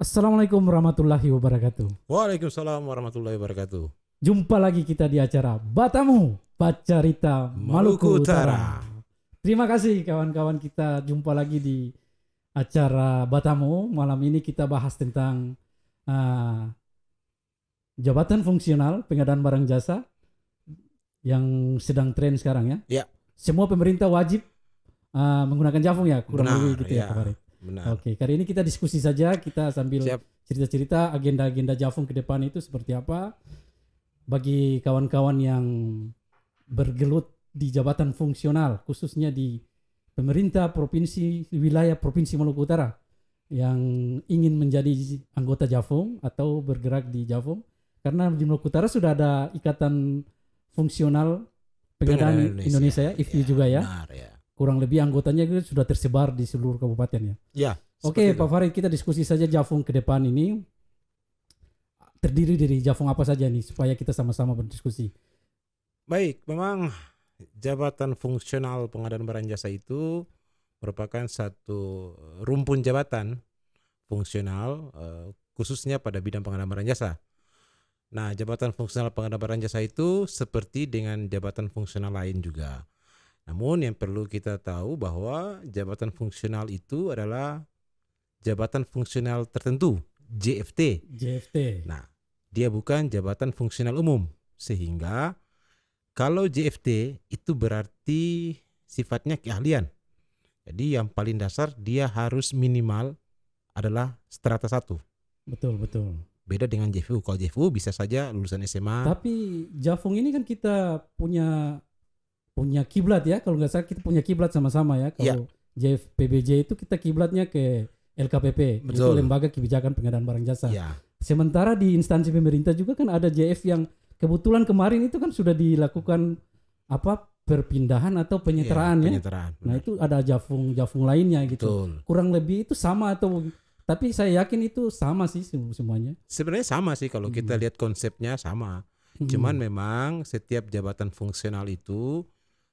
Assalamualaikum warahmatullahi wabarakatuh. Waalaikumsalam warahmatullahi wabarakatuh. Jumpa lagi kita di acara Batamu Bacarita Maluku Maluku Utara. Utara. Terima kasih kawan-kawan, kita jumpa lagi di acara Batamu. Malam ini kita bahas tentang uh, jabatan fungsional pengadaan barang jasa yang sedang tren sekarang ya. Ya. Semua pemerintah wajib menggunakan Jafung ya, kurang Benar, lebih gitu ya, ya. Pak Farid. Benar. Oke, kali ini kita diskusi saja, kita sambil Siap. cerita-cerita agenda-agenda Jafung ke depan itu seperti apa. Bagi kawan-kawan yang bergelut di jabatan fungsional, khususnya di pemerintah provinsi, wilayah Provinsi Maluku Utara, yang ingin menjadi anggota Jafung atau bergerak di Jafung, karena di Maluku Utara sudah ada Ikatan Fungsional Pengadaan Indonesia ya, IFI juga ya. Benar, ya. Kurang lebih anggotanya itu sudah tersebar di seluruh kabupaten ya. Ya. Oke, Pak Farid, kita diskusi saja Jafung ke depan ini. Terdiri dari Jafung apa saja nih, supaya kita sama-sama berdiskusi. Baik, memang jabatan fungsional pengadaan barang jasa itu merupakan satu rumpun jabatan fungsional khususnya pada bidang pengadaan barang jasa. Nah, jabatan fungsional pengadaan barang jasa itu seperti dengan jabatan fungsional lain juga. Namun yang perlu kita tahu bahwa jabatan fungsional itu adalah jabatan fungsional tertentu, JFT. JFT. Nah, dia bukan jabatan fungsional umum. Sehingga kalau JFT itu berarti sifatnya keahlian. Jadi yang paling dasar dia harus minimal adalah strata 1. Betul, betul. Beda dengan JFU. Kalau JFU bisa saja lulusan SMA. Tapi Jafung ini kan kita punya kiblat ya, kalau nggak salah kita punya kiblat sama-sama ya. Kalau JFPBJ itu kita kiblatnya ke LKPP, itu Betul. Lembaga Kebijakan Pengadaan Barang Jasa. Ya. Sementara di instansi pemerintah juga kan ada JF yang kebetulan kemarin itu kan sudah dilakukan perpindahan atau penyetaraan ya. Penyetaraan. Nah itu ada Jafung lainnya gitu. Betul. Kurang lebih itu sama atau, tapi saya yakin itu sama sih semuanya. Sebenarnya sama sih kalau kita lihat konsepnya sama. Cuman memang setiap jabatan fungsional itu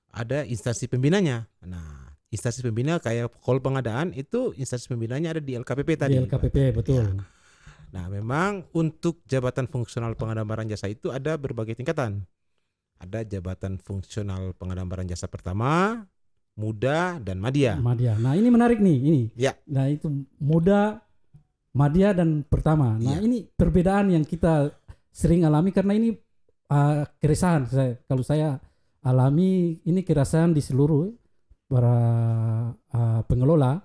ada instansi pembinanya. Nah, instansi pembina kayak kalau pengadaan itu instansi pembinanya ada di LKPP tadi. Di LKPP, betul. Ya. Nah, memang untuk jabatan fungsional pengadaan barang jasa itu ada berbagai tingkatan. Ada jabatan fungsional pengadaan barang jasa pertama, muda, dan madya. Madya. Nah, ini menarik nih, ini. Ya. Nah, itu muda, madya, dan pertama. Nah, ini perbedaan yang kita sering alami karena ini keresahan. Kalau saya alami ini keresahan di seluruh para pengelola.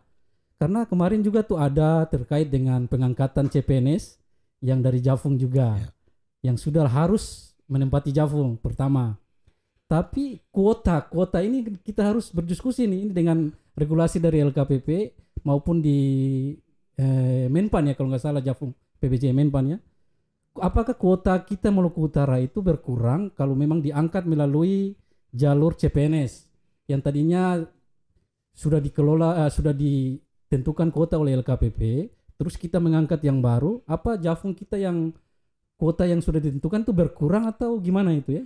Karena kemarin juga tuh ada terkait dengan pengangkatan CPNS yang dari Jafung juga, yang sudah harus menempati Jafung pertama. Tapi kuota ini kita harus berdiskusi nih dengan regulasi dari LKPP maupun di Menpan ya, kalau nggak salah Jafung PBJ Menpan ya. Apakah kuota kita Maluku Utara itu berkurang kalau memang diangkat melalui jalur CPNS yang tadinya sudah dikelola, sudah ditentukan kuota oleh LKPP, terus kita mengangkat yang baru, apa Jafung kita yang kuota yang sudah ditentukan itu berkurang atau gimana itu ya?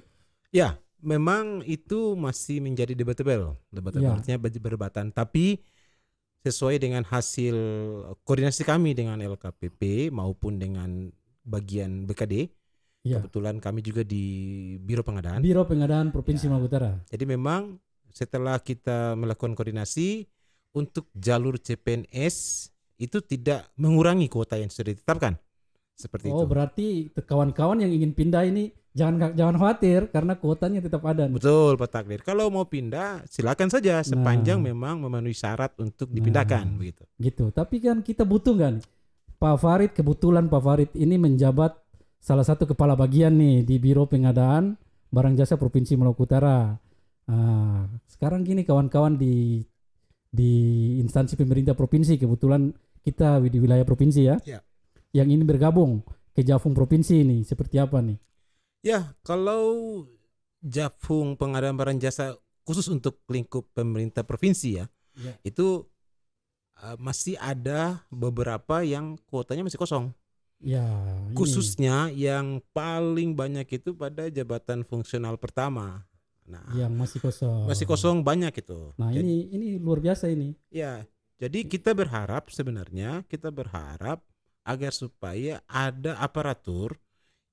Ya, memang itu masih menjadi debatable. Artinya perdebatan. Tapi sesuai dengan hasil koordinasi kami dengan LKPP maupun dengan bagian BKD, kebetulan kami juga di Biro Pengadaan. Biro Pengadaan Provinsi Maluku Utara. Jadi memang setelah kita melakukan koordinasi untuk jalur CPNS itu tidak mengurangi kuota yang sudah ditetapkan. Seperti itu. Oh, berarti kawan-kawan yang ingin pindah ini jangan khawatir karena kuotanya tetap ada. Betul, Pak Takdir. Kalau mau pindah silakan saja sepanjang memang memenuhi syarat untuk dipindahkan begitu. Gitu. Tapi kan kita butuh kan Pak Farid, kebetulan Pak Farid ini menjabat salah satu kepala bagian nih di Biro Pengadaan Barang Jasa Provinsi Maluku Utara. Sekarang gini kawan-kawan di instansi pemerintah provinsi, kebetulan kita di wilayah provinsi ya. Yang ini bergabung ke Jafung provinsi ini seperti apa nih? Ya, kalau Jafung pengadaan barang jasa khusus untuk lingkup pemerintah provinsi itu masih ada beberapa yang kuotanya masih kosong. Ya, khususnya yang paling banyak itu pada jabatan fungsional pertama. Nah, yang masih kosong. Masih kosong banyak itu. Nah, ini luar biasa ini. Ya, jadi kita berharap agar supaya ada aparatur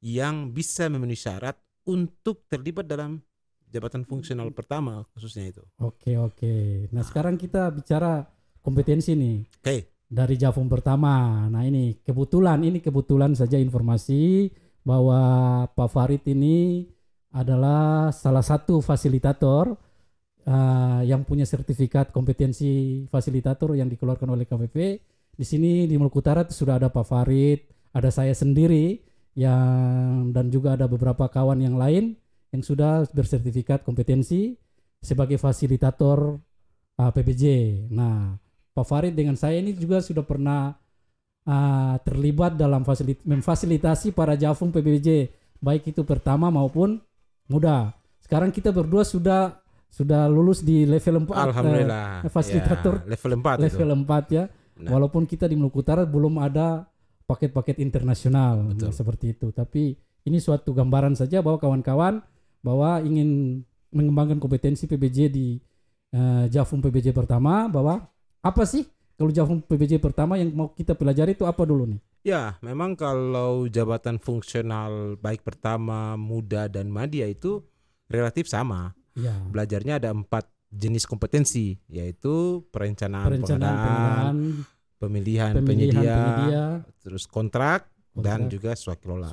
yang bisa memenuhi syarat untuk terlibat dalam jabatan fungsional pertama khususnya itu. Oke. Nah, sekarang kita bicara kompetensi nih. Oke. Dari Javum pertama. Nah, ini kebetulan saja informasi bahwa Pak Farid ini adalah salah satu fasilitator yang punya sertifikat kompetensi fasilitator yang dikeluarkan oleh KPP. Di sini di Maluku Utara sudah ada Pak Farid, ada saya sendiri dan juga ada beberapa kawan yang lain yang sudah bersertifikat kompetensi sebagai fasilitator PBJ. Nah, Pak Farid dengan saya ini juga sudah pernah terlibat dalam memfasilitasi para Javum PBJ, baik itu pertama maupun muda. Sekarang kita berdua sudah lulus di level 4. Alhamdulillah. Fasilitator ya, level 4 level 4 ya. Nah. Walaupun kita di Maluku Utara belum ada paket-paket internasional seperti itu, tapi ini suatu gambaran saja bahwa kawan-kawan bahwa ingin mengembangkan kompetensi PBJ di Javum PBJ pertama, bahwa apa sih kalau Javum PBJ pertama yang mau kita pelajari itu apa dulu nih? Ya, memang kalau jabatan fungsional baik pertama, muda dan madya itu relatif sama. Ya. Belajarnya ada 4 jenis kompetensi, yaitu perencanaan pengadaan, pemilihan penyedia, terus kontrak dan juga swakelola.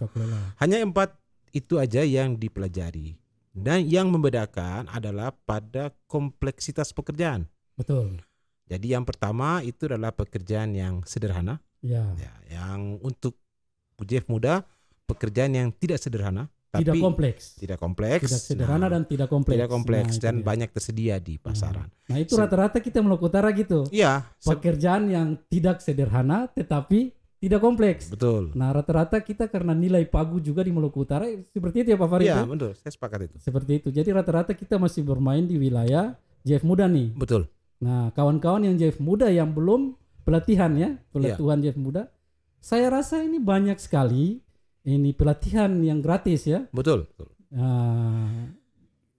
Hanya 4 itu aja yang dipelajari. Dan yang membedakan adalah pada kompleksitas pekerjaan. Betul. Jadi yang pertama itu adalah pekerjaan yang sederhana. Ya, yang untuk JF muda pekerjaan yang tidak sederhana, tidak kompleks, tidak sederhana dan tidak kompleks, dan banyak tersedia di pasaran. Nah itu rata-rata kita Maluku Utara gitu. Iya. Pekerjaan yang tidak sederhana tetapi tidak kompleks. Betul. Nah rata-rata kita karena nilai pagu juga di Maluku Utara seperti itu ya Pak Farid. Iya betul, saya sepakat itu. Seperti itu. Jadi rata-rata kita masih bermain di wilayah JF muda nih. Betul. Nah kawan-kawan yang JF muda yang belum pelatihan JF muda, saya rasa ini banyak sekali. Ini pelatihan yang gratis ya. Betul.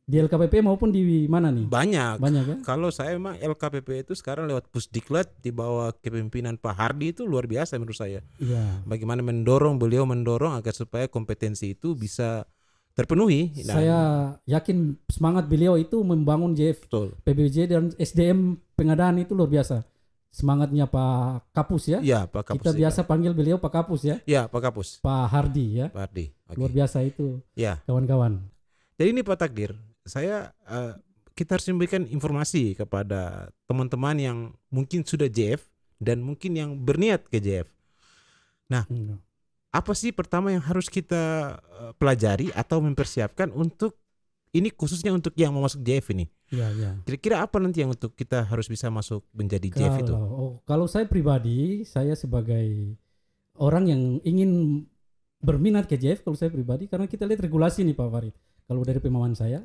Di LKPP maupun di mana nih? Banyak ya. Kalau saya memang LKPP itu sekarang lewat Pusdiklat di bawah kepemimpinan Pak Hardi itu luar biasa menurut saya. Iya. Bagaimana beliau mendorong agar supaya kompetensi itu bisa terpenuhi. Saya yakin semangat beliau itu membangun JF PBJ dan SDM pengadaan itu luar biasa. Semangatnya Pak Kapus ya. Iya, Pak Kapus. Kita biasa panggil beliau Pak Kapus ya. Iya, Pak Kapus. Pak Hardi ya. Pak Hardi. Okay. Luar biasa itu. Ya. Kawan-kawan. Jadi ini Pak Takdir, kita harus memberikan informasi kepada teman-teman yang mungkin sudah JF dan mungkin yang berniat ke JF. Nah, apa sih pertama yang harus kita pelajari atau mempersiapkan untuk ini khususnya untuk yang mau masuk JF ini? Ya. Kira-kira apa nanti yang untuk kita harus bisa masuk menjadi JF itu? Kalau saya pribadi, saya sebagai orang yang ingin berminat ke JF, kalau saya pribadi, karena kita lihat regulasi nih Pak Farid. Kalau dari pemahaman saya,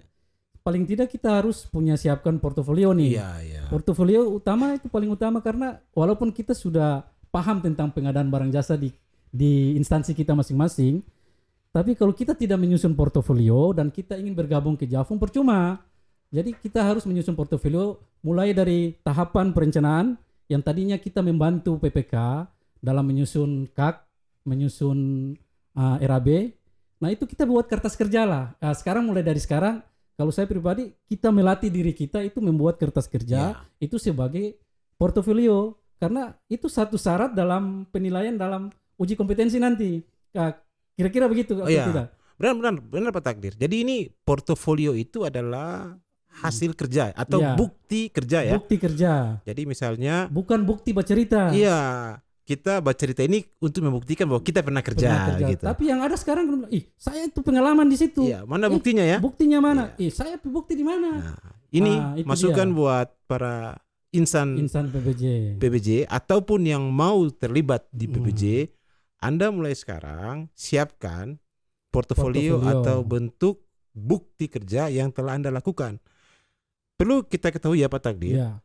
paling tidak kita harus punya siapkan portofolio nih. Iya. Portofolio utama itu paling utama karena walaupun kita sudah paham tentang pengadaan barang jasa di instansi kita masing-masing, tapi kalau kita tidak menyusun portofolio dan kita ingin bergabung ke Javum percuma. Jadi kita harus menyusun portofolio mulai dari tahapan perencanaan yang tadinya kita membantu PPK dalam menyusun KAK, menyusun RAB. Nah itu kita buat kertas kerja lah. Mulai dari sekarang, kalau saya pribadi kita melatih diri kita itu membuat kertas kerja itu sebagai portofolio karena itu satu syarat dalam penilaian dalam uji kompetensi nanti. Kira-kira begitu atau tidak? Benar Pak Takdir. Jadi ini portofolio itu adalah hasil kerja atau bukti kerja ya. Bukti kerja. Jadi misalnya bukan bukti bercerita. Iya, kita bercerita ini untuk membuktikan bahwa kita pernah kerja. Gitu. Tapi yang ada sekarang, saya itu pengalaman di situ. Iya, mana buktinya ya? Buktinya mana? Saya bukti di mana? Nah, ini masukan buat para insan PBJ ataupun yang mau terlibat di PBJ. Anda mulai sekarang siapkan portofolio atau bentuk bukti kerja yang telah Anda lakukan. Perlu kita ketahui ya Pak Takdir.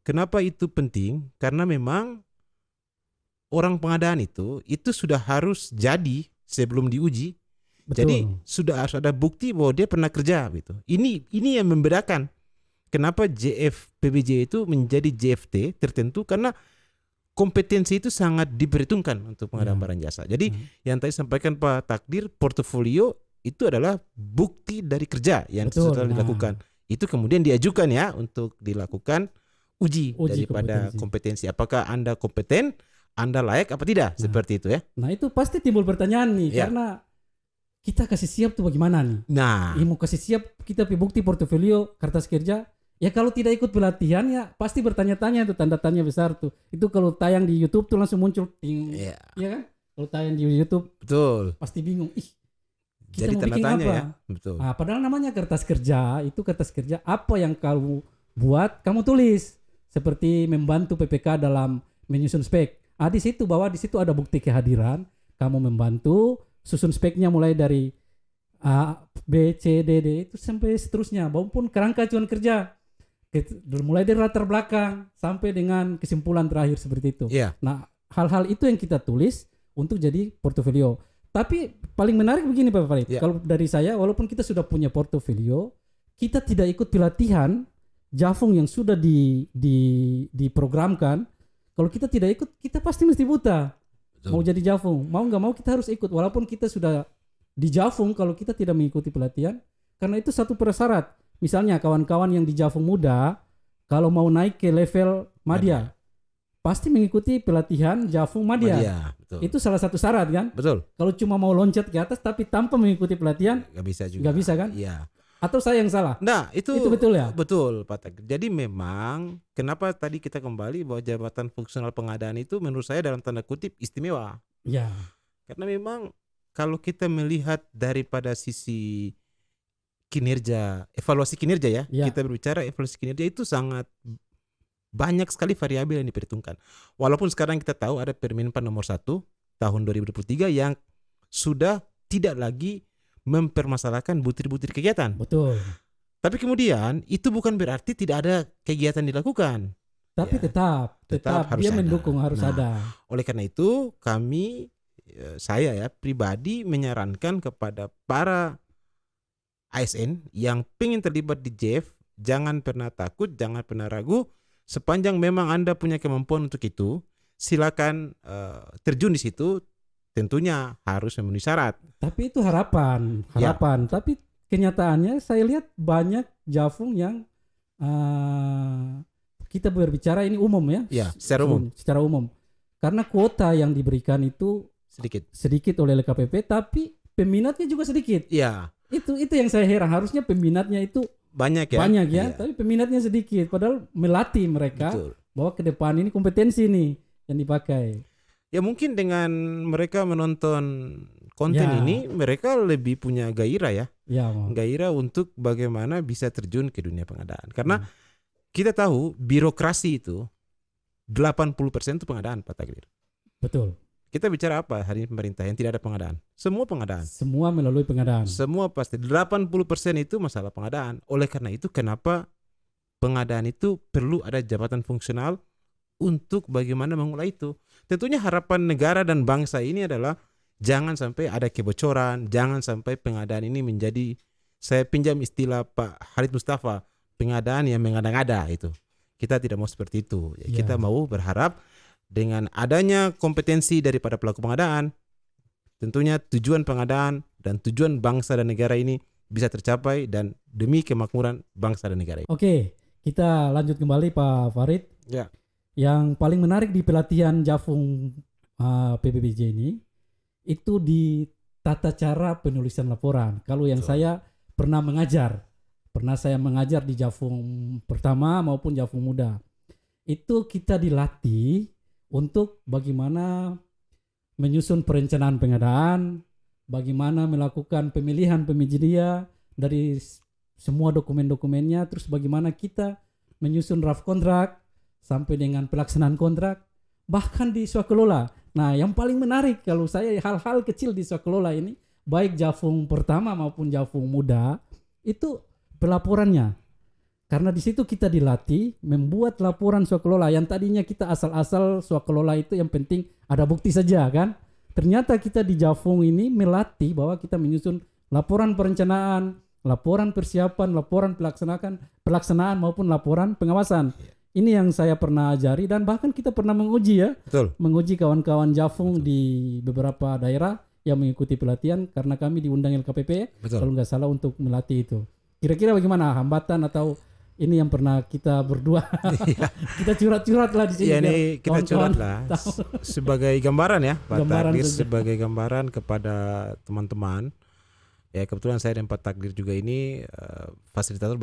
Kenapa itu penting? Karena memang orang pengadaan itu sudah harus jadi sebelum diuji. Betul. Jadi sudah harus ada bukti bahwa dia pernah kerja gitu. Ini yang membedakan kenapa JF PBJ itu menjadi JFT tertentu karena kompetensi itu sangat diperhitungkan untuk pengadaan barang jasa. Jadi yang tadi sampaikan Pak Takdir, portofolio itu adalah bukti dari kerja yang Betul. sudah dilakukan. Itu kemudian diajukan ya untuk dilakukan uji daripada kompetensi. Apakah Anda kompeten, Anda layak apa tidak? Seperti itu ya. Nah itu pasti timbul pertanyaan nih, karena kita kasih siap tuh bagaimana nih? Nah, mau kasih siap kita bukti portofolio, kertas kerja. Ya kalau tidak ikut pelatihan ya pasti bertanya-tanya itu, tanda tanya besar tuh. Itu kalau tayang di YouTube tuh langsung muncul ting. Ya kan? Kalau tayang di YouTube betul. Pasti bingung. Kita jadi mau tanda bikin tanya apa? ya. Betul. Nah, padahal namanya kertas kerja, itu kertas kerja apa yang kamu buat, kamu tulis. Seperti membantu PPK dalam menyusun spek. Di situ di situ ada bukti kehadiran, kamu membantu susun speknya mulai dari A, B, C, D, D itu sampai seterusnya. Maupun kerangka acuan kerja. Mulai dari latar belakang sampai dengan kesimpulan terakhir seperti itu. Nah, hal-hal itu yang kita tulis untuk jadi portofolio. Tapi paling menarik begini Pak Farid. Kalau dari saya, walaupun kita sudah punya portofolio, kita tidak ikut pelatihan Jafung yang sudah diprogramkan. Kalau kita tidak ikut, kita pasti mesti buta. Betul. Mau jadi Jafung, mau nggak mau kita harus ikut. Walaupun kita sudah di Jafung, kalau kita tidak mengikuti pelatihan, karena itu satu persyarat. Misalnya kawan-kawan yang di Jafung muda, kalau mau naik ke level Madya, pasti mengikuti pelatihan Jafung Madya. Itu salah satu syarat kan? Betul. Kalau cuma mau loncat ke atas tapi tanpa mengikuti pelatihan, nggak bisa juga. Nggak bisa kan? Iya. Atau saya yang salah? Nah, itu betul ya? Betul, Pak Takdir. Jadi memang kenapa tadi kita kembali bahwa jabatan fungsional pengadaan itu menurut saya dalam tanda kutip istimewa. Ya. Karena memang kalau kita melihat daripada sisi kinerja, evaluasi kinerja ya. Kita berbicara evaluasi kinerja itu sangat banyak sekali variabel yang diperhitungkan. Walaupun sekarang kita tahu ada Permenpan nomor 1 tahun 2023 yang sudah tidak lagi mempermasalahkan butir-butir kegiatan. Betul. Tapi kemudian itu bukan berarti tidak ada kegiatan dilakukan. Tapi tetap harus dia mendukung, harus ada. Oleh karena itu saya pribadi menyarankan kepada para ASN yang ingin terlibat di JF, jangan pernah takut, jangan pernah ragu. Sepanjang memang Anda punya kemampuan untuk itu, silakan terjun di situ. Tentunya harus memenuhi syarat. Tapi itu harapan. Tapi kenyataannya saya lihat banyak Jafung yang kita berbicara ini umum ya. Secara umum. Karena kuota yang diberikan itu sedikit oleh LKPP, tapi peminatnya juga sedikit. Iya. Itu yang saya heran. Harusnya peminatnya itu banyak ya. Tapi peminatnya sedikit. Padahal melatih mereka bahwa ke depan ini kompetensi nih yang dipakai. Ya mungkin dengan mereka menonton konten ini, mereka lebih punya gairah ya. Gairah untuk bagaimana bisa terjun ke dunia pengadaan. Karena kita tahu birokrasi itu 80% itu pengadaan, Pak Takdir. Betul. Kita bicara apa hari ini pemerintah yang tidak ada pengadaan? Semua pengadaan. Semua melalui pengadaan. Semua pasti. 80% itu masalah pengadaan. Oleh karena itu kenapa pengadaan itu perlu ada jabatan fungsional untuk bagaimana mengolah itu. Tentunya harapan negara dan bangsa ini adalah jangan sampai ada kebocoran, jangan sampai pengadaan ini menjadi, saya pinjam istilah Pak Halid Mustafa, pengadaan yang mengada-ngada itu. Kita tidak mau seperti itu. Kita mau berharap dengan adanya kompetensi daripada pelaku pengadaan, tentunya tujuan pengadaan dan tujuan bangsa dan negara ini bisa tercapai dan demi kemakmuran bangsa dan negara ini. Oke, kita lanjut kembali Pak Farid. Ya. Yang paling menarik di pelatihan Jafung PBBJ ini itu di tata cara penulisan laporan. Kalau yang saya pernah saya mengajar di Jafung pertama maupun Jafung muda. Itu kita dilatih untuk bagaimana menyusun perencanaan pengadaan, bagaimana melakukan pemilihan penyedia dari semua dokumen-dokumennya, terus bagaimana kita menyusun draft kontrak sampai dengan pelaksanaan kontrak, bahkan di swakelola. Nah, yang paling menarik kalau saya hal-hal kecil di swakelola ini, baik Jafung pertama maupun Jafung muda, itu pelaporannya. Karena di situ kita dilatih membuat laporan swakelola yang tadinya kita asal-asal swakelola itu yang penting ada bukti saja kan. Ternyata kita di Jafung ini melatih bahwa kita menyusun laporan perencanaan, laporan persiapan, laporan pelaksanaan maupun laporan pengawasan. ini yang saya pernah ajari dan bahkan kita pernah menguji ya, Betul. menguji kawan-kawan Jafung di beberapa daerah yang mengikuti pelatihan karena kami diundang LKPP Betul. kalau nggak salah untuk melatih itu. Kira-kira bagaimana hambatan atau ini yang pernah kita berdua kita curhat-curhat lah di sini. Ya, biar ini kita kawan-kawan curhat lah tahu. sebagai gambaran ya, Pak Gambaran Takdir, saja. sebagai gambaran kepada teman-teman. Ya, kebetulan saya dan Pak Takdir juga ini fasilitator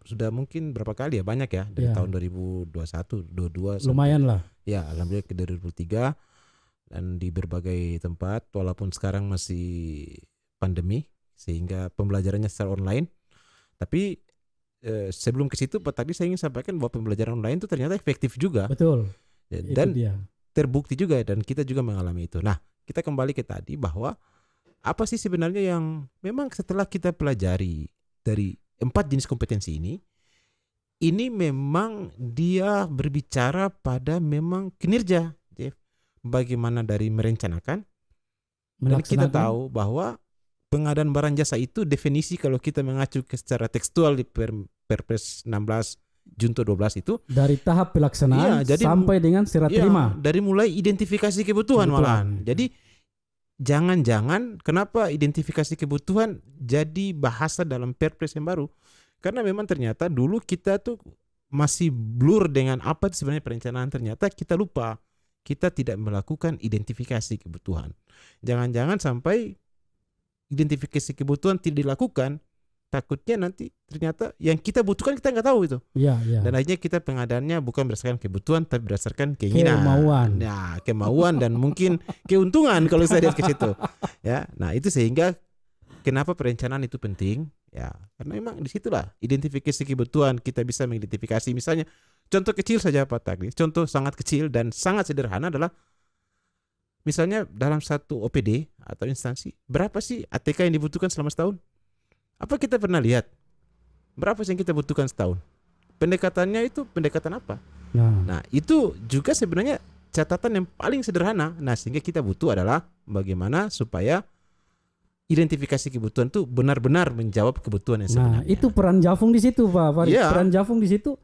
sudah mungkin berapa kali ya, banyak ya, dari Ya. tahun 2021, 22 Lumayan lah. ya, alhamdulillah ke 2023 dan di berbagai tempat walaupun sekarang masih pandemi sehingga pembelajarannya secara online. Tapi sebelum ke situ Pak Takdir, saya ingin sampaikan bahwa pembelajaran online itu ternyata efektif juga. Betul. Ya, Itu dan dia. terbukti juga dan kita juga mengalami itu. Nah, kita kembali ke tadi bahwa apa sih sebenarnya yang memang setelah kita pelajari dari 4 jenis kompetensi ini memang dia berbicara pada memang kinerja, Jeff. Bagaimana dari merencanakan, dan kita Melaksanakan. tahu bahwa pengadaan barang jasa itu definisi kalau kita mengacu ke secara tekstual di Perpres 16 Junto 12 itu Dari tahap pelaksanaan Iya, jadi sampai dengan serah ya, terima. dari mulai identifikasi kebutuhan malahan. Kebutuhan. Jadi jangan-jangan kenapa identifikasi kebutuhan jadi bahasa dalam Perpres yang baru? Karena memang ternyata dulu kita tuh masih blur dengan apa itu sebenarnya perencanaan. Ternyata kita lupa, kita tidak melakukan identifikasi kebutuhan. Jangan-jangan sampai identifikasi kebutuhan tidak dilakukan, takutnya nanti ternyata yang kita butuhkan kita nggak tahu itu. Iya, iya. Dan akhirnya kita pengadaannya bukan berdasarkan kebutuhan tapi berdasarkan keinginan. Kemauan. Nah, kemauan dan mungkin keuntungan kalau saya lihat ke situ. Ya, nah itu sehingga kenapa perencanaan itu penting? Ya, karena memang disitulah identifikasi kebutuhan kita bisa mengidentifikasi. Misalnya contoh kecil saja Pak Takdir, contoh sangat kecil dan sangat sederhana adalah misalnya dalam satu OPD atau instansi berapa sih ATK yang dibutuhkan selama setahun? Apa kita pernah lihat berapa sih yang kita butuhkan setahun? Pendekatannya itu pendekatan apa? Nah, itu juga sebenarnya catatan yang paling sederhana. Nah, sehingga kita butuh adalah bagaimana supaya identifikasi kebutuhan itu benar-benar menjawab kebutuhan yang Nah, sebenarnya. itu peran Jafung di situ, Pak Farid. Iya. Peran Jafung di situ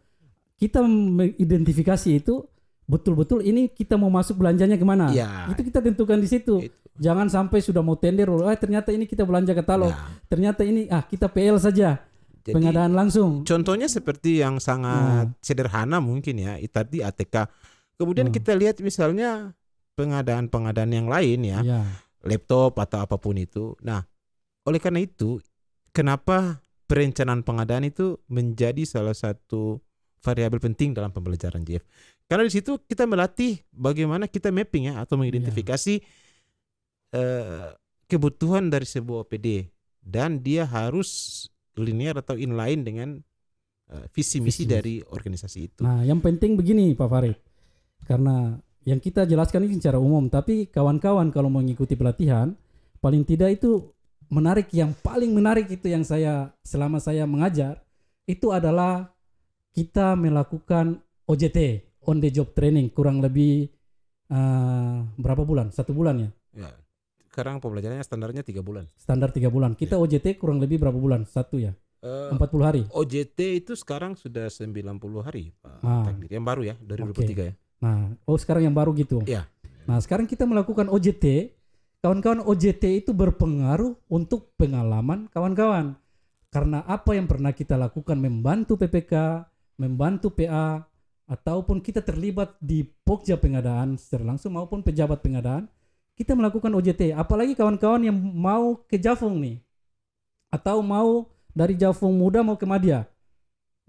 kita mengidentifikasi itu betul-betul ini kita mau masuk belanjanya kemana. Iya. Itu kita tentukan di situ. Itu. Jangan sampai sudah mau tender, ternyata ini kita belanja katalog. Nah, Ternyata ini kita PL saja. jadi Pengadaan langsung. contohnya seperti yang sangat sederhana mungkin ya, tadi ATK. Kemudian kita lihat misalnya pengadaan-pengadaan yang lain ya, Iya. laptop atau apapun itu. Nah, oleh karena itu, kenapa perencanaan pengadaan itu menjadi salah satu variabel penting dalam pembelajaran JF? Karena di situ kita melatih bagaimana kita mapping ya atau mengidentifikasi kebutuhan dari sebuah OPD dan dia harus linear atau inline dengan visi misi dari organisasi itu. Nah, yang penting begini Pak Farid. Karena yang kita jelaskan ini secara umum, tapi kawan-kawan kalau mengikuti pelatihan, paling tidak itu menarik, yang paling menarik itu yang selama saya mengajar, itu adalah kita melakukan OJT, on the job training, kurang lebih berapa bulan? 1 bulan ya? Ya, sekarang pembelajarannya standarnya 3 bulan. Standar 3 bulan. Kita OJT kurang lebih berapa bulan? 1 ya? 40 hari. OJT itu sekarang sudah 90 hari Pak Takdir. Yang baru ya, 2023 ya. Nah, sekarang yang baru gitu. Iya. Nah, sekarang kita melakukan OJT. Kawan-kawan, OJT itu berpengaruh untuk pengalaman kawan-kawan. Karena apa yang pernah kita lakukan membantu PPK, membantu PA, ataupun kita terlibat di pokja pengadaan secara langsung maupun pejabat pengadaan, kita melakukan OJT. Apalagi kawan-kawan yang mau ke Jafung nih, atau mau dari Jafung Muda mau ke Madya.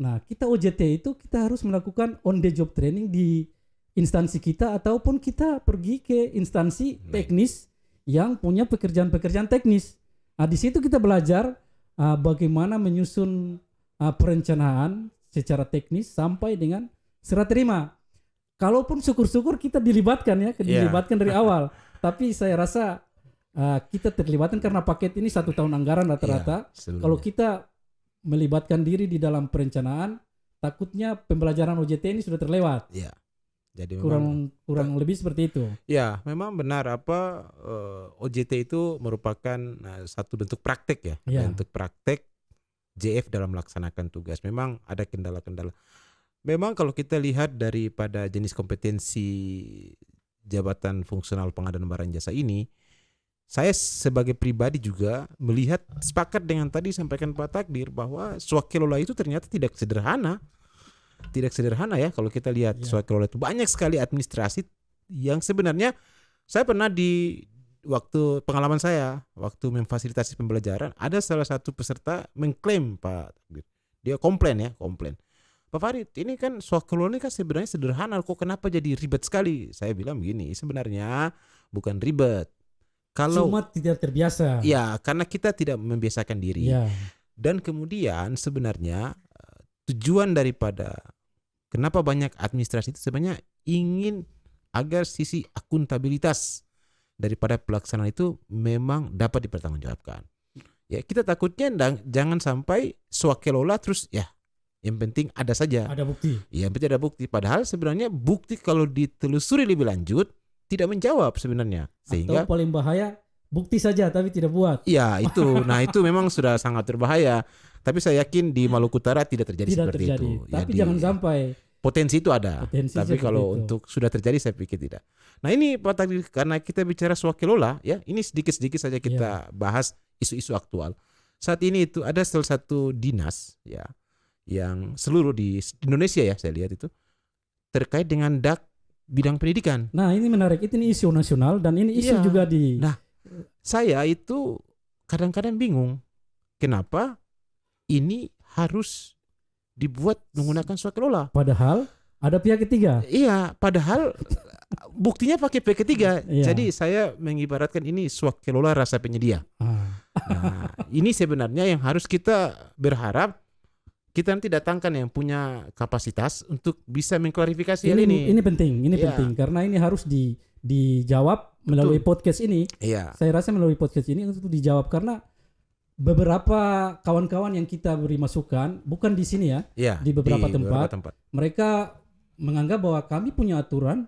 Nah, kita OJT itu kita harus melakukan on the job training di instansi kita, ataupun kita pergi ke instansi teknis yang punya pekerjaan-pekerjaan teknis. Nah, di situ kita belajar bagaimana menyusun perencanaan secara teknis sampai dengan serah terima. Kalaupun syukur-syukur kita dilibatkan ya, dilibatkan dari awal. Tapi saya rasa kita terlibatkan karena paket ini 1 tahun anggaran rata-rata. Kalau kita melibatkan diri di dalam perencanaan, takutnya pembelajaran OJT ini sudah terlewat. Iya. Jadi kurang lebih seperti itu. Ya, memang benar OJT itu merupakan satu bentuk praktek ya. Bentuk praktek JF dalam melaksanakan tugas. Memang ada kendala-kendala. Memang kalau kita lihat daripada jenis kompetensi jabatan fungsional pengadaan barang jasa ini, saya sebagai pribadi juga melihat sepakat dengan tadi sampaikan Pak Takdir bahwa swakelola itu ternyata tidak sederhana. Tidak sederhana ya kalau kita lihat swakelola itu banyak sekali administrasi yang sebenarnya saya pernah di waktu pengalaman saya waktu memfasilitasi pembelajaran ada salah satu peserta mengklaim Pak Takdir. Dia komplain. Pak Farid, ini kan swakelola ini kan sebenarnya sederhana, kok kenapa jadi ribet sekali? Saya bilang begini, sebenarnya bukan ribet. Kalau cuma tidak terbiasa. Ya, karena kita tidak membiasakan diri. Ya. Dan kemudian sebenarnya tujuan daripada kenapa banyak administrasi itu sebenarnya ingin agar sisi akuntabilitas daripada pelaksanaan itu memang dapat dipertanggungjawabkan. Ya, kita takutnya jangan sampai swakelola terus ya yang penting ada saja. Ada bukti. Ya, yang penting ada bukti. Padahal sebenarnya bukti kalau ditelusuri lebih lanjut tidak menjawab sebenarnya. Sehingga atau paling bahaya bukti saja tapi tidak buat. Ya itu, nah itu memang sudah sangat berbahaya. Tapi saya yakin di Maluku Utara tidak terjadi seperti itu. Tapi Jadi, jangan sampai potensi itu ada. Potensi tapi kalau itu. untuk sudah terjadi saya pikir tidak. Nah ini Pak Takdir, karena kita bicara swakelola ya, ini sedikit-sedikit saja kita bahas isu-isu aktual. Saat ini itu ada salah satu dinas ya yang seluruh di Indonesia ya saya lihat itu terkait dengan dak bidang pendidikan. Nah ini menarik, ini isu nasional dan ini isu juga di. Nah saya itu kadang-kadang bingung kenapa ini harus dibuat menggunakan swakelola. Padahal ada pihak ketiga. Iya, padahal buktinya pakai pihak ketiga. Iya. Jadi saya mengibaratkan ini swakelola rasa penyedia. Nah, ini sebenarnya yang harus kita berharap kita nanti datangkan yang punya kapasitas untuk bisa mengklarifikasi ini. Ini penting, penting karena ini harus dijawab melalui podcast ini. Iya. Saya rasa melalui podcast ini untuk dijawab karena beberapa kawan-kawan yang kita beri masukan bukan di sini ya, di beberapa tempat mereka menganggap bahwa kami punya aturan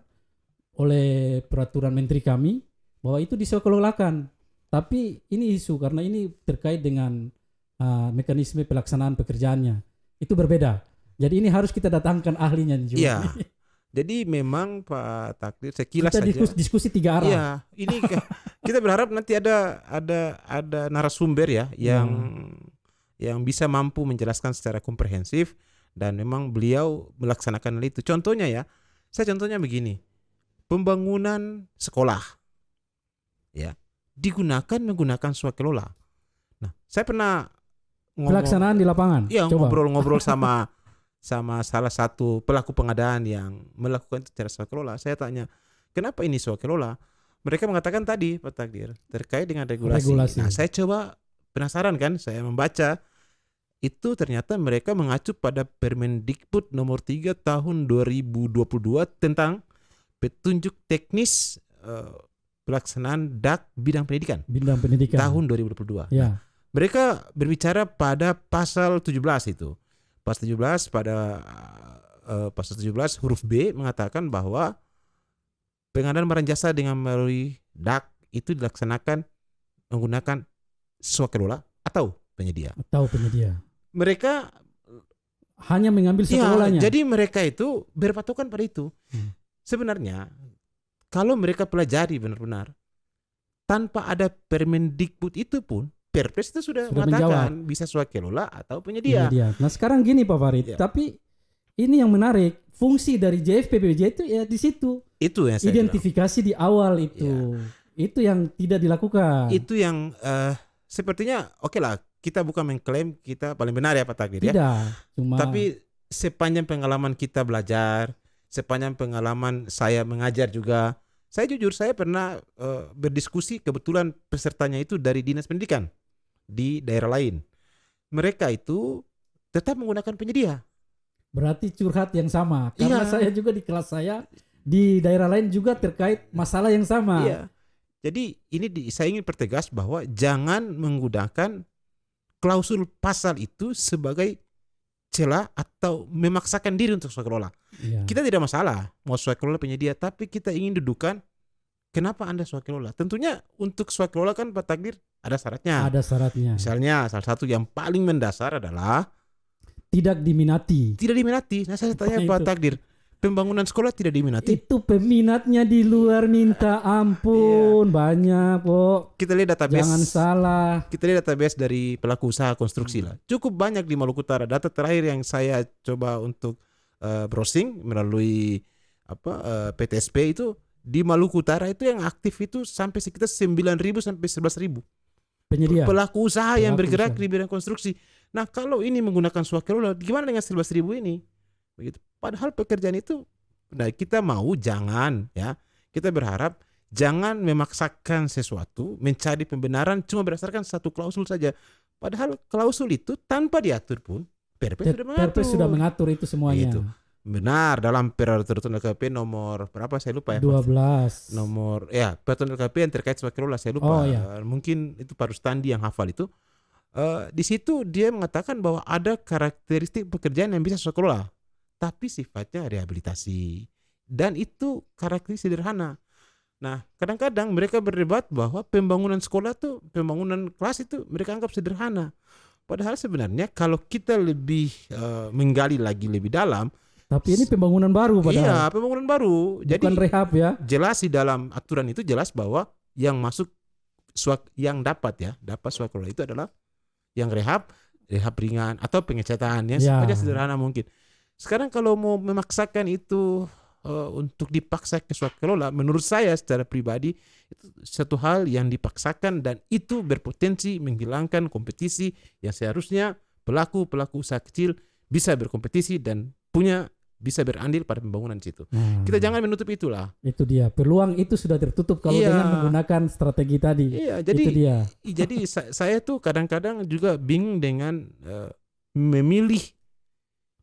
oleh peraturan menteri kami bahwa itu diswakelolakan. Tapi ini isu karena ini terkait dengan mekanisme pelaksanaan pekerjaannya. Itu berbeda. Jadi ini harus kita datangkan ahlinya juga. Iya. Jadi memang Pak Takdir saya kilas kita saja. Diskusi tiga arah. Iya, ini kita berharap nanti ada narasumber ya yang bisa mampu menjelaskan secara komprehensif dan memang beliau melaksanakan hal itu. Contohnya ya, saya contohnya begini. Pembangunan sekolah ya menggunakan swakelola. Nah, saya pernah pelaksanaan di lapangan. Iya, ngobrol-ngobrol sama salah satu pelaku pengadaan yang melakukan itu secara swakelola. Saya tanya, kenapa ini swakelola? Mereka mengatakan tadi, Pak Takdir, terkait dengan regulasi. Nah, saya coba penasaran kan, saya membaca. Itu ternyata mereka mengacu pada Permendikbud nomor 3 tahun 2022 tentang petunjuk teknis pelaksanaan dak bidang pendidikan. Tahun 2022. Ya. Nah, mereka berbicara pada pasal 17 itu. Pasal 17 pasal 17 huruf B mengatakan bahwa pengadaan barang jasa dengan melalui dak itu dilaksanakan menggunakan swakelola atau penyedia. Mereka hanya mengambil swakelolanya. Jadi mereka itu berpatokan pada itu. Sebenarnya kalau mereka pelajari benar-benar tanpa ada Permendikbud itu pun Perpres itu sudah mengatakan menjawab. Bisa swakelola atau penyedia. Nah sekarang gini Pak Farid, tapi ini yang menarik, fungsi dari JFPPJ itu ya di situ. Itu yang saya identifikasi bilang. Di awal itu. Itu yang tidak dilakukan. Itu yang sepertinya oke lah, kita bukan mengklaim kita paling benar ya Pak Takdir ya. Tidak, tapi sepanjang pengalaman kita belajar, sepanjang pengalaman saya mengajar juga, saya jujur saya pernah berdiskusi, kebetulan pesertanya itu dari Dinas Pendidikan di daerah lain. Mereka itu tetap menggunakan penyedia. Berarti curhat yang sama. Karena saya juga di kelas saya di daerah lain juga terkait masalah yang sama. Iya. Jadi ini saya ingin pertegas bahwa jangan menggunakan klausul pasal itu sebagai celah atau memaksakan diri untuk swakelola. Kita tidak masalah mau swakelola penyedia, tapi kita ingin dudukan kenapa Anda swakelola. Tentunya untuk swakelola kan Pak Takdir ada syaratnya. Ada syaratnya. Misalnya salah satu yang paling mendasar adalah tidak diminati. Tidak diminati. Nah saya tanya Itu. Pak Takdir, pembangunan sekolah tidak diminati? Itu peminatnya di luar minta ampun, banyak kok. Kita lihat database. Jangan salah. Kita lihat database dari pelaku usaha konstruksi lah. Cukup banyak di Maluku Utara. Data terakhir yang saya coba untuk browsing melalui PTSP itu di Maluku Utara itu yang aktif itu sampai sekitar 9.000 sampai 11.000 Penyedia. pelaku usaha yang Pelaku bergerak usaha. di bidang konstruksi. Nah kalau ini menggunakan swakelola, gimana dengan 11.000 ini? Begitu. Padahal pekerjaan itu, nah kita mau jangan ya, kita berharap jangan memaksakan sesuatu, mencari pembenaran cuma berdasarkan satu klausul saja. Padahal klausul itu tanpa diatur pun PRP sudah mengatur. PRP sudah mengatur itu semuanya. Begitu. Benar, dalam peraturan LKP nomor berapa saya lupa ya. 12. Nomor peraturan LKP yang terkait swakelola saya lupa. Oh, iya. Mungkin itu Pak Rustandi yang hafal itu. Di situ dia mengatakan bahwa ada karakteristik pekerjaan yang bisa swakelola, tapi sifatnya rehabilitasi. Dan itu karakteristik sederhana. Nah, kadang-kadang mereka berdebat bahwa pembangunan sekolah tuh, pembangunan kelas itu mereka anggap sederhana. Padahal sebenarnya kalau kita lebih menggali lagi lebih dalam, Tapi ini pembangunan baru padahal. iya, pembangunan baru. Bukan Jadi rehab ya. jelas di dalam aturan itu jelas bahwa yang masuk yang dapat swakelola itu adalah yang rehab ringan atau pengecatan yang Ya. sifatnya sederhana mungkin. Sekarang kalau mau memaksakan itu untuk dipaksa ke swakelola, menurut saya secara pribadi itu satu hal yang dipaksakan dan itu berpotensi menghilangkan kompetisi yang seharusnya pelaku usaha kecil bisa berkompetisi dan bisa berandil pada pembangunan situ. Nah, Kita jangan menutup itulah. itu dia. Peluang itu sudah tertutup kalau Iya. dengan menggunakan strategi tadi. Iya, Itu dia. jadi saya tuh kadang-kadang juga bingung dengan memilih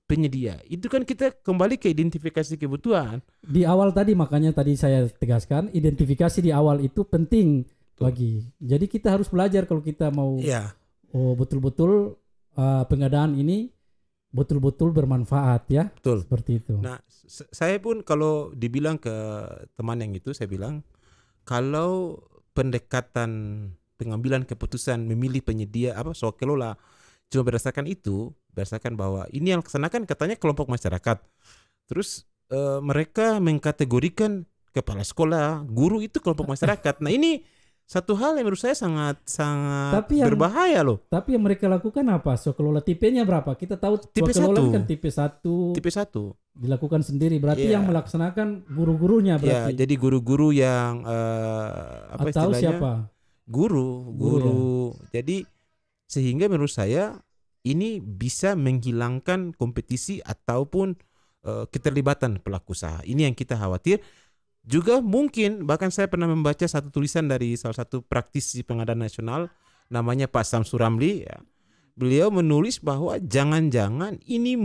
penyedia. Itu kan kita kembali ke identifikasi kebutuhan. Di awal tadi makanya tadi saya tegaskan identifikasi di awal itu penting Betul. bagi. Jadi kita harus belajar kalau kita mau Iya. betul-betul pengadaan ini betul-betul bermanfaat ya. Betul. Seperti itu. Nah, saya pun kalau dibilang ke teman yang itu, saya bilang kalau pendekatan pengambilan keputusan memilih penyedia swakelola cuma berdasarkan bahwa ini yang laksanakan katanya kelompok masyarakat. Terus mereka mengkategorikan kepala sekolah, guru itu kelompok masyarakat. Nah, ini satu hal yang menurut saya sangat berbahaya loh. Tapi yang mereka lakukan apa? Swakelola tipenya berapa? Kita tahu Tipe swakelola 1. kan tipe 1 Tipe 1. dilakukan sendiri. Berarti Iya. yang melaksanakan guru-gurunya Ya, berarti. jadi guru-guru yang Atau istilahnya? siapa? Guru. Jadi sehingga menurut saya ini bisa menghilangkan kompetisi ataupun keterlibatan pelaku usaha. Ini yang kita khawatir. Juga mungkin bahkan saya pernah membaca satu tulisan dari salah satu praktisi pengadaan nasional namanya Pak Samsur Ramli ya. Beliau menulis bahwa jangan-jangan ini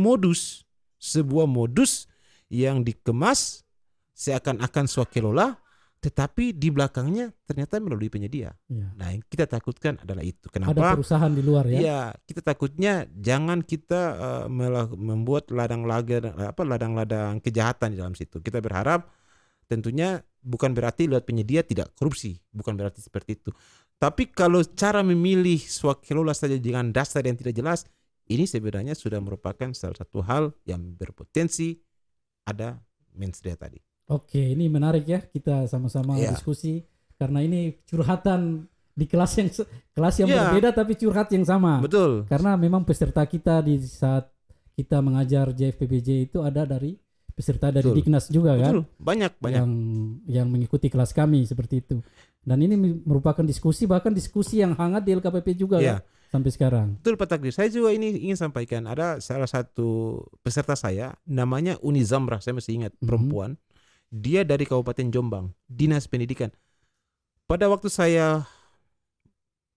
sebuah modus yang dikemas seakan-akan swakelola tetapi di belakangnya ternyata melalui penyedia. Ya. Nah, yang kita takutkan adalah itu. Ada Kenapa? perusahaan di luar ya. Iya, kita takutnya jangan kita membuat ladang-ladang kejahatan di dalam situ. Kita berharap tentunya bukan berarti lewat penyedia tidak korupsi, bukan berarti seperti itu. Tapi kalau cara memilih swakelola saja dengan dasar yang tidak jelas, ini sebenarnya sudah merupakan salah satu hal yang berpotensi ada mensrea tadi. Oke, ini menarik ya, kita sama-sama Iya. diskusi karena ini curhatan di kelas yang Iya. berbeda tapi curhat yang sama. Betul. Karena memang peserta kita di saat kita mengajar JFPBJ itu ada dari peserta dari Betul. Diknas juga kan. Betul. Banyak. Yang mengikuti kelas kami seperti itu. Dan ini merupakan bahkan diskusi yang hangat di LKPP juga Iya. kan sampai sekarang. Betul Pak Takdir. Saya juga ini ingin sampaikan ada salah satu peserta saya namanya Uni Zamrah, saya masih ingat, perempuan. Dia dari Kabupaten Jombang, Dinas Pendidikan. Pada waktu saya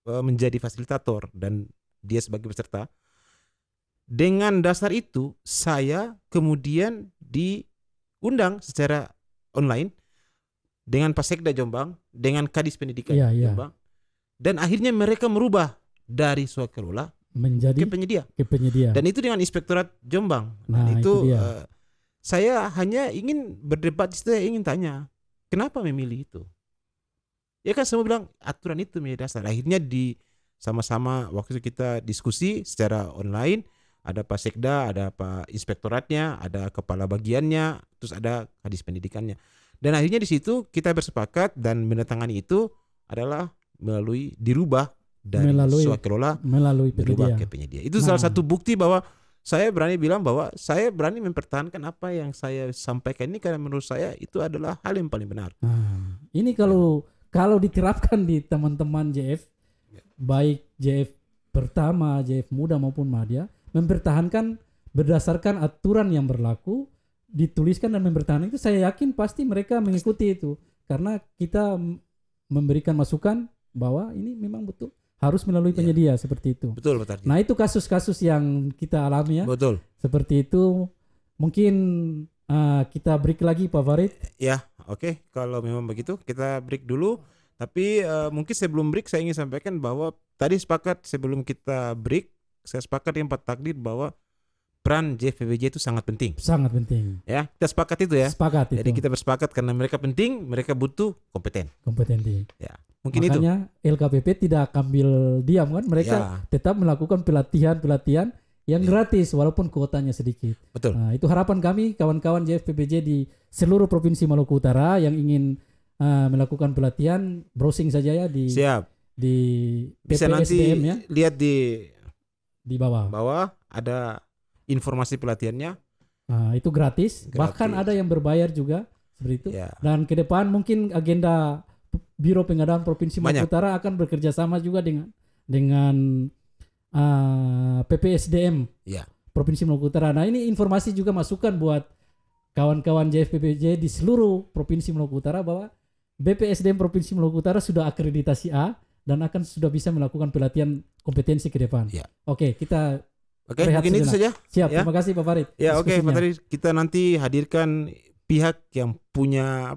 menjadi fasilitator dan dia sebagai peserta, dengan dasar itu saya kemudian diundang secara online dengan Pasekda Jombang, dengan Kadis Pendidikan Jombang, dan akhirnya mereka merubah dari swakelola menjadi ke penyedia. Dan itu dengan Inspektorat Jombang. Nah, itu saya hanya ingin berdebat, saya ingin tanya, kenapa memilih itu? Ya kan semua bilang aturan itu media dasar. Akhirnya sama-sama waktu itu kita diskusi secara online ada Pak Sekda, ada Pak Inspektoratnya, ada kepala bagiannya, terus ada Kadis Pendidikannya. Dan akhirnya di situ kita bersepakat dan menandatangani itu adalah dirubah dari swakelola melalui berubah penyedia. ke penyedia. Itu salah satu bukti bahwa saya berani bilang bahwa saya berani mempertahankan apa yang saya sampaikan ini karena menurut saya itu adalah hal yang paling benar. Nah, ini kalau diterapkan di teman-teman JF, baik JF pertama, JF muda maupun madya, mempertahankan berdasarkan aturan yang berlaku, dituliskan dan mempertahankan itu, saya yakin pasti mereka mengikuti itu karena kita memberikan masukan bahwa ini memang betul harus melalui penyedia seperti itu. Betul, betul. Nah, itu kasus-kasus yang kita alami ya. Betul. Seperti itu. Mungkin kita break lagi Pak Farid. Ya, oke. Kalau memang begitu kita break dulu. Tapi mungkin sebelum break saya ingin sampaikan bahwa tadi sepakat sebelum kita break, saya sepakat dengan Pak Takdir bahwa peran JFPBJ itu sangat penting. Sangat penting. Ya, kita sepakat itu ya. Sepakat itu. Jadi kita bersepakat karena mereka penting, mereka butuh kompetensi. Ya, mungkin makanya itu. LKPP tidak ambil diam kan, mereka tetap melakukan pelatihan yang gratis walaupun kuotanya sedikit. Betul. Nah, itu harapan kami kawan-kawan JFPBJ di seluruh provinsi Maluku Utara yang ingin melakukan pelatihan, browsing saja ya di bisa nanti ya. Lihat di bawah. Ada informasi pelatihannya. Nah, itu gratis. Bahkan ada yang berbayar juga seperti itu. Ya. Dan ke depan mungkin agenda Biro Pengadaan Provinsi Maluku Utara akan bekerja sama juga dengan PPSDM Provinsi Maluku Utara. Nah, ini informasi juga masukan buat kawan-kawan JFPBJ di seluruh Provinsi Maluku Utara bahwa BPSDM Provinsi Maluku Utara sudah akreditasi A dan akan sudah bisa melakukan pelatihan kompetensi ke depan. Ya. Oke, kita mungkin itu saja. Siap, ya? Terima kasih Pak Farid. Ya, Pak Farid, kita nanti hadirkan pihak yang punya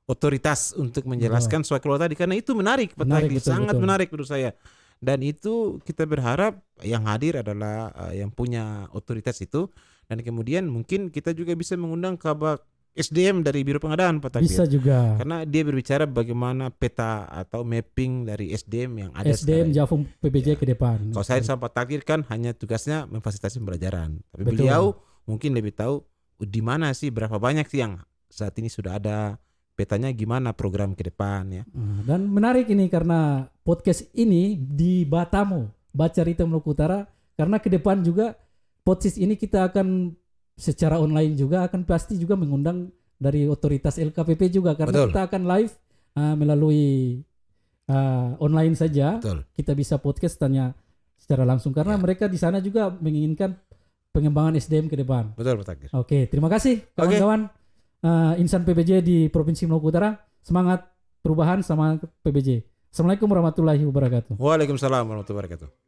otoritas untuk menjelaskan swakelola tadi karena itu menarik, sangat menarik menurut saya. Dan itu kita berharap yang hadir adalah yang punya otoritas itu, dan kemudian mungkin kita juga bisa mengundang Kabak SDM dari Biro Pengadaan Pak Takdir. Bisa juga. Karena dia berbicara bagaimana peta atau mapping dari SDM yang ada SDM Javum PBJ ke depan. Kalau saya sama Pak Takdir kan hanya tugasnya memfasilitasi pembelajaran. Tapi beliau mungkin lebih tahu di mana sih, berapa banyak sih yang saat ini sudah ada petanya, gimana program ke depan ya. Dan menarik ini karena podcast ini di Batamu, Bacarita Maluku Utara, karena ke depan juga podcast ini kita akan secara online juga akan pasti juga mengundang dari otoritas LKPP juga karena kita akan live melalui online saja. Kita bisa podcast tanya secara langsung karena mereka di sana juga menginginkan pengembangan SDM ke depan. Betul, Pak Takdir. Oke, terima kasih kawan-kawan insan PBJ di Provinsi Maluku Utara. Semangat perubahan sama PBJ. Assalamualaikum warahmatullahi wabarakatuh. Waalaikumsalam warahmatullahi wabarakatuh.